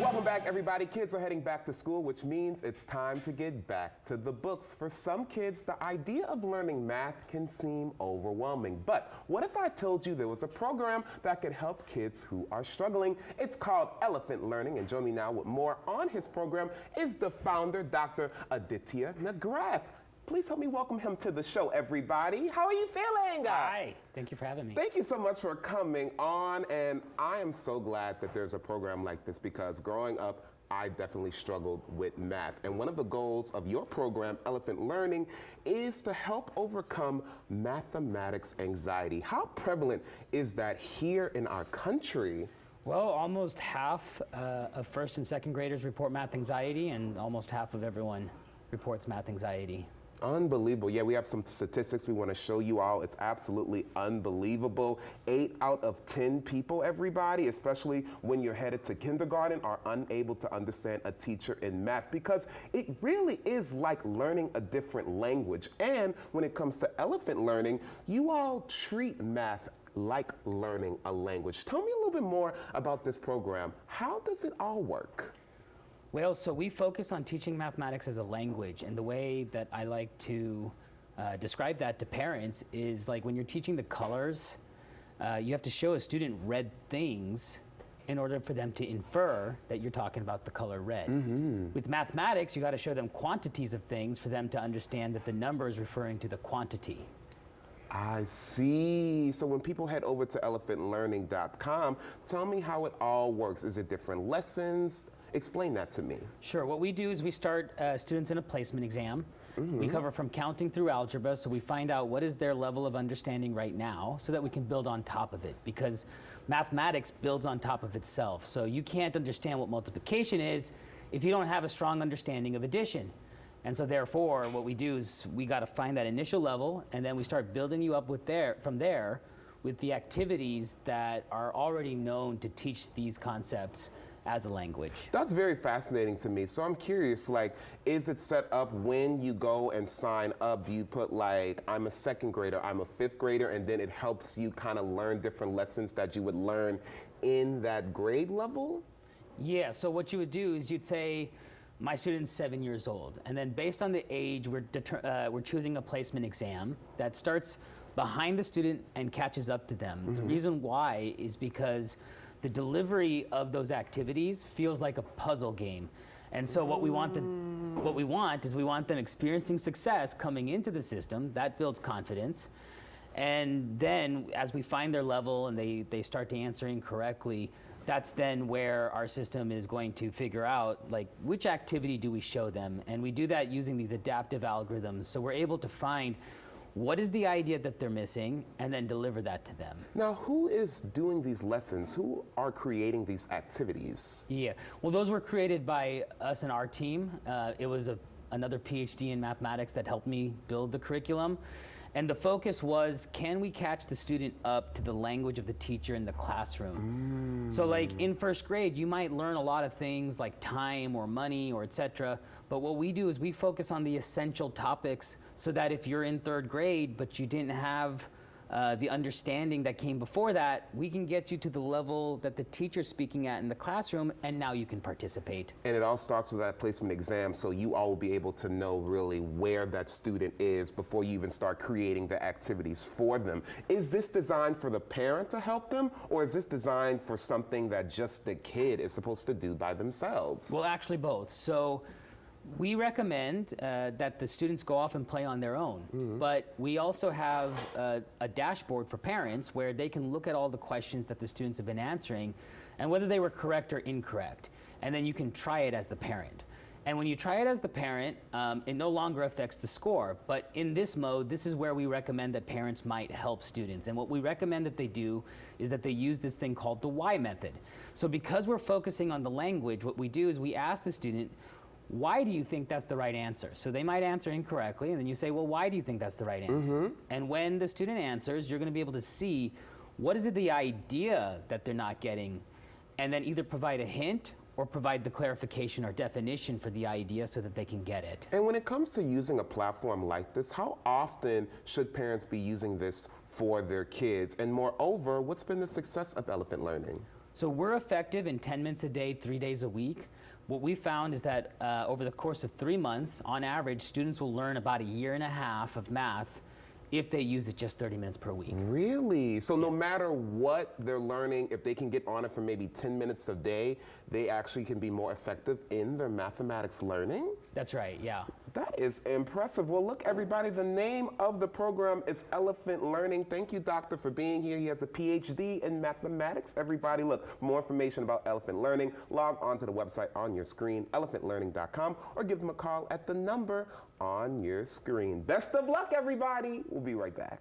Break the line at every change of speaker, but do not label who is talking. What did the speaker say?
Welcome back, everybody. Kids are heading back to school, which means it's time to get back to the books. For some kids, the idea of learning math can seem overwhelming. But what if I told you there was a program that could help kids who are struggling? It's called Elephant Learning, and join me now with more on his program is the founder, Dr. Aditya Nagrath. Please help me welcome him to the show, everybody. How are you feeling?
Hi, thank you for having me.
Thank you so much for coming on, and I am so glad that there's a program like this because growing up, I definitely struggled with math. And one of the goals of your program, Elephant Learning, is to help overcome mathematics anxiety. How prevalent is that here in our country?
Well, almost half of first and second graders report math anxiety, and almost half of everyone reports math anxiety.
Unbelievable. Yeah, we have some statistics we want to show you all. It's absolutely unbelievable. 8 out of 10 people, everybody, especially when you're headed to kindergarten, are unable to understand a teacher in math because it really is like learning a different language. And when it comes to elephant learning, you all treat math like learning a language. Tell me a little bit more about this program. How does it all work?
Well, so we focus on teaching mathematics as a language, and the way that I like to describe that to parents is like when you're teaching the colors, you have to show a student red things in order for them to infer that you're talking about the color red. Mm-hmm. With mathematics, you got to show them quantities of things for them to understand that the number is referring to the quantity.
I see. So when people head over to elephantlearning.com, tell me how it all works. Is it different lessons? Explain that to me.
Sure. What we do is we start students in a placement exam. Mm-hmm. We cover from counting through algebra, so we find out what is their level of understanding right now so that we can build on top of it, because mathematics builds on top of itself. So you can't understand what multiplication is if you don't have a strong understanding of addition. And so therefore, what we do is we got to find that initial level, and then we start building you up from there with the activities that are already known to teach these concepts as a language.
That's very fascinating to me. So I'm curious, like, is it set up when you go and sign up? Do you put like, I'm a second grader, I'm a fifth grader, and then it helps you kind of learn different lessons that you would learn in that grade level?
Yeah, so what you would do is you'd say, my student's 7 years old, and then based on the age, we're choosing a placement exam that starts behind the student and catches up to them. Mm-hmm. The reason why is because the delivery of those activities feels like a puzzle game. And so what we want is we want them experiencing success coming into the system. That builds confidence. And then as we find their level and they start to answering correctly, that's then where our system is going to figure out like which activity do we show them. And we do that using these adaptive algorithms. So we're able to find what is the idea that they're missing, and then deliver that to them.
Now, who is doing these lessons? Who are creating these activities?
Yeah, well, those were created by us and our team. It was another PhD in mathematics that helped me build the curriculum. And the focus was, can we catch the student up to the language of the teacher in the classroom? So like in first grade, you might learn a lot of things like time or money or etc. But what we do is we focus on the essential topics so that if you're in third grade, but you didn't have the understanding that came before that, we can get you to the level that the teacher's speaking at in the classroom, and now you can participate.
And it all starts with that placement exam, so you all will be able to know really where that student is before you even start creating the activities for them. Is this designed for the parent to help them, or is this designed for something that just the kid is supposed to do by themselves?
Well, actually both. So we recommend that the students go off and play on their own, but we also have a dashboard for parents where they can look at all the questions that the students have been answering and whether they were correct or incorrect. And then you can try it as the parent. And when you try it as the parent, it no longer affects the score. But in this mode, this is where we recommend that parents might help students. And what we recommend that they do is that they use this thing called the why method. So because we're focusing on the language, what we do is we ask the student, why do you think that's the right answer? So they might answer incorrectly, and then you say, well, why do you think that's the right answer? And when the student answers, you're going to be able to see what is it the idea that they're not getting, and then either provide a hint or provide the clarification or definition for the idea so that they can get it.
And when it comes to using a platform like this, how often should parents be using this for their kids? And moreover, what's been the success of Elephant Learning?
So we're effective in 10 minutes a day, 3 days a week. What we found is that over the course of 3 months, on average, students will learn about 1.5 years of math if they use it just 30 minutes per week.
Really? So no matter what they're learning, if they can get on it for maybe 10 minutes a day, they actually can be more effective in their mathematics learning?
That's right, yeah.
That is impressive. Well, look, everybody, the name of the program is Elephant Learning. Thank you, Doctor, for being here. He has a PhD in mathematics. Everybody, look, for more information about Elephant Learning, log on to the website on your screen, elephantlearning.com, or give them a call at the number on your screen. Best of luck, everybody. We'll be right back.